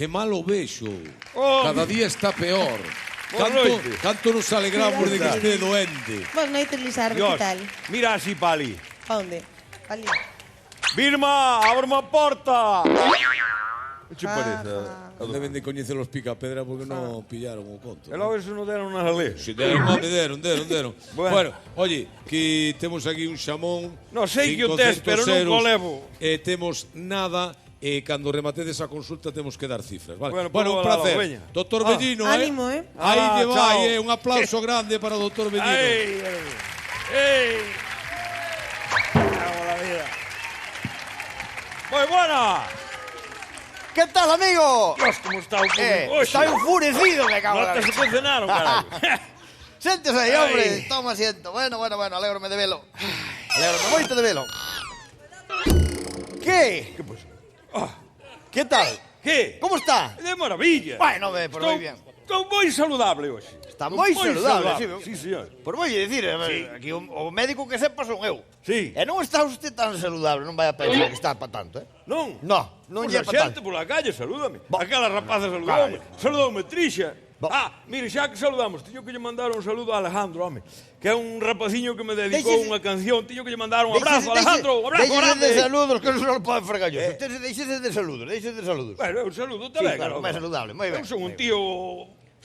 que mal o vexo. Oh. Cada día está peor. Noite. Canto nos alegramos de que esté doente. Boas noites, Lizardo, Dios, que tal? mira así, Pali. Pa onde? Ali. Vilma, ábreme a porta. Que che parece? Non deben de coñecer os Picapedra porque non pillaron o conto. E logo eso non deron nas alés. Si deron, deron. Bueno. Bueno, oye, que temos aquí un xamón. No sei que o 500 tes, pero non euros, o levo. Temos nada, e cando rematedes a consulta temos que dar cifras, vale? Bueno, un pues, placer. veña. Doctor Bellino, Ánimo, Aí lle vai, chao. un aplauso grande para o doctor Bellino. Ei. Cago la vida. Moi buena. ¿Qué tal, amigo? Dios, como está o público. Oxe, Estoy enfurecido, me cago en la notas leche. que cenaron, caray. Siéntese aí, hombre. Ay. Toma asiento. Bueno, alégrome de velo. Alégrome moito de velo. ¿Qué? Que pues? ¿Qué tal? Que? ¿Cómo está? De maravilla. Bueno, por moi bien. Estou moi saludable hoxe. Está moi saludable, Sí, señor. Por moi dicir, aquí o médico que sepa son eu. Sí. E non está usted tan saludable, non vai a pensar que está pa tanto, Non? Non Pois lle a pa xente tanto. pola calle, salúdame. Aquela rapaza saludoume. Saludoume Trixa. Mire, xa que saludamos, tiño que lle mandar un saludo a Alejandro, home, que é un rapaciño que me dedicou unha canción, tiño que lle mandar un abrazo, Alejandro, un abrazo grande. Déixese de saludos, que non se pode fregar yo. Usted déixese de saludos, Bueno, un saludo Sí, tamén. claro, máis saludable, moi ben. Eu son un tío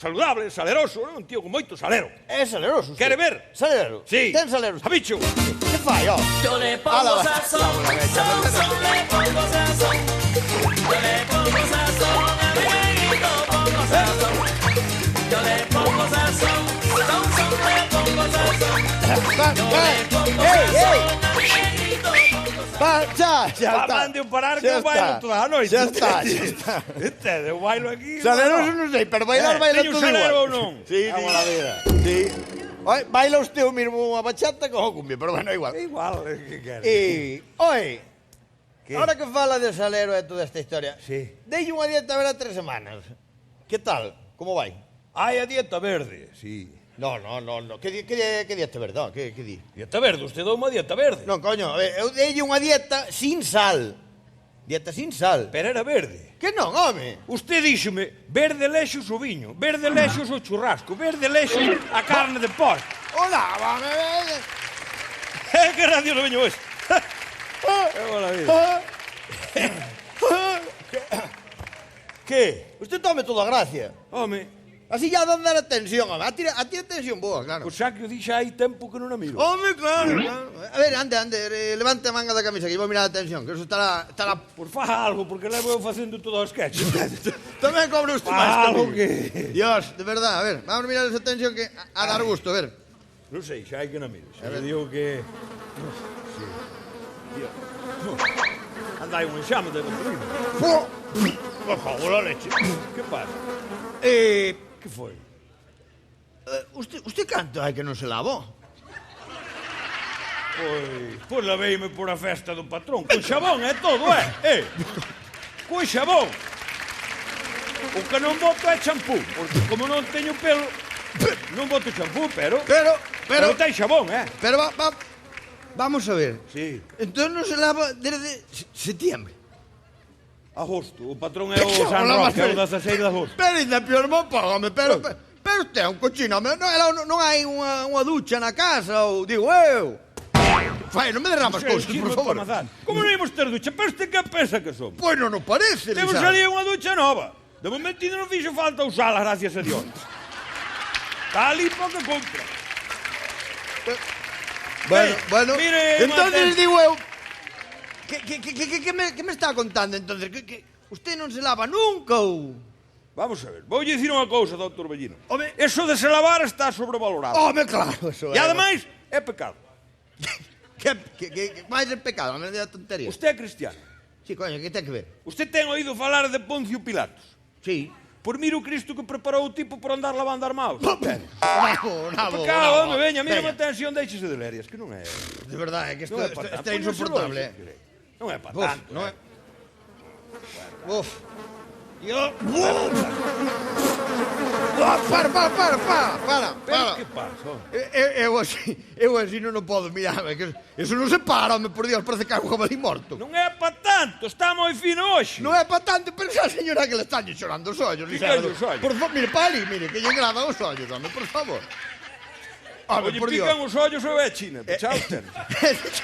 saludable, saleroso, un tío con moito salero. É saleroso usted. Quere ver? Salero? Sí. Ten salero usted? Javicho. Que fai, ó? Yo le pongo sazón, le pongo sazón. Yo le pongo sazón, amiguito, pongo sazón. Yo le pongo sazón, le pongo sazón. Ey! Xa está. Mande un parar que Xa eu bailo está. toda a noite. Xa está. Entende, eu bailo aquí. Saleroso non sei, pero bailar baila teño todo salero ou igual. non? Sí, Vamos sí. a vida. Sí. Oi, baila usted o mismo unha bachata con o cumbia, pero bueno, igual. Igual, que queres? Oi, ahora que fala de salero e toda esta historia, Sí. dei unha dieta vera 3 semanas. Que tal? Como vai? Hai a dieta verde, sí. No. Que dieta verde? No, que di? Dieta verde, usted dou unha dieta verde. Non, coño, eu dei unha dieta sin sal. Dieta sin sal. Pero era verde. Que non, home? Usted díxome, verde lexos o viño, verde lexos o churrasco, verde lexos a carne de porco. Hola, vame. Que radio no veño ese? Que bola vida. Que? Usted tome toda a gracia. Home, Así ya dan dar atención, home. A ti a tensión boa, claro. pois xa que o dixe hai tempo que non a miro. Home, claro. A ver, ande, levante a manga da camisa que vou mirar a atención, que eso estará... Por faja algo, porque levo eu facendo todo o sketch. Tamén cobra usted máis Algo que... que... Dios, de verdad, a ver, vamos a mirar esa tensión que a dar gusto, a ver. Non sei, xa hai que na miro. Xa me digo que... Sí. Dios. Anda aí un enxame de gasolina. Por favor, a leche. Que pasa? Que foi? Usted canto hai que non se lavou? Pois laveime por a festa do patrón. Con xabón é todo, Con xabón. O que non boto é champú, porque como non teño pelo, non boto champú, pero ten xabón, Pero vamos a ver. Sí. Entón non se lava desde setiembre. Agosto, o patrón é o San Roque, é o 16 de agosto. Pero ainda pior mo pógame, pero usted é un cochino, non hai unha ducha na casa, ou digo eu. Fai, non me derramas cousas, por favor. Como non imos ter ducha? Pero este que pensa que somos? Pois non o parece, Temos Lizardo. ali unha ducha nova. De momento ainda non fixo falta usala, gracias a Dios. Está ali pouca compra. Bueno, mire, entonces digo eu, que me está contando entonces? Que usted non se lava nunca ou... Vamos a ver, voulle dicir unha cousa, doutor Bellino. Home. Eso de se lavar está sobrevalorado. Home, claro, eso E ademais, é pecado. Que máis é pecado, me da tontería. Usted é cristiano. Sí, coño, que ten que ver? Usted ten oído falar de Poncio Pilatos. Sí. Por mira o Cristo que preparou o tipo por andar lavando armados. Bravo. Pecado, home, veña, mira a atención, deixese de lerias, que non é... De verdade, que isto Non é para é tanto. insoportable. Non é para Uf, tanto. non é... Uf. Yo... Pero que pasa? Eu así non podo mirar, que eso non se para, home, por Dios, parece que hai un jabalí morto. Non é pa tanto, está moi fino hoxe. Non é pa tanto, pero xa a señora que le están chorando os ollos, Que Lisardo. os ollos? Por favor, mire, pa ali, mire, que lle engradan os ollos, home, por favor. Home, Oye, por Dios. pican os ollos ou é China? Chao, ten.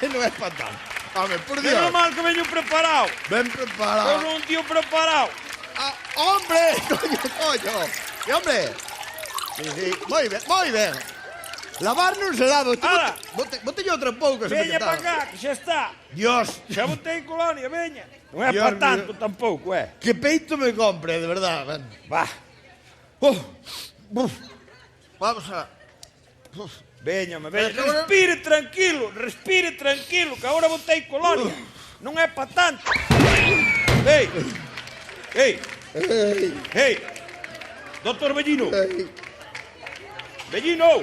Que non é pa tanto. Home, por Dios. Menos mal que veño preparado. Ben Eu preparado. son un tío preparado. Ah, hombre, coño. E hombre. Sí, moi ben. Lavar non se lava. Ala. Botelle outra pouco. se me Veña queda. para cá, que xa está. Dios, Xa botei colonia, veña. Non é Dios pa tanto mío. tampouco, é. que peito me compre, de verdad. Ben. Va, Vamos a... veña, veña. Pero- Respire tranquilo, que agora botei colonia. Non é pa tanto. Ei, Doctor Bellino, Bellino,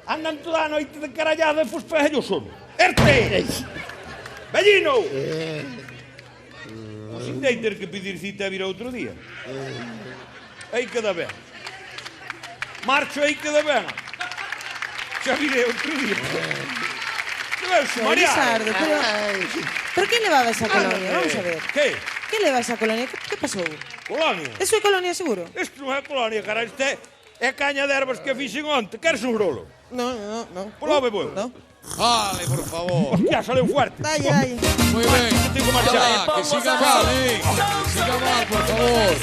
andan toda a noite de carallada e fos pegallo sono. Erte! Bellino! O sin dei ter que pedir cita e vir outro día. Aí queda ben. Marcho aí queda ben. Xa virei outro día. Que ves, María? Lisardo, pero que levaba esa colonia? Vamos a ver. Que? Que leva esa colonia? Que pasou? Colonia? Eso é colonia seguro? Isto non é colonia, cara. Isto é caña de ervas que fixen onte. Queres un rolo? No. Pola bebo. No. Vale, por favor. Hostia, saleu fuerte. Dalle. Muy bien. Tengo que marchar. Ya, que siga mal, ¿eh? Que siga mal, por favor.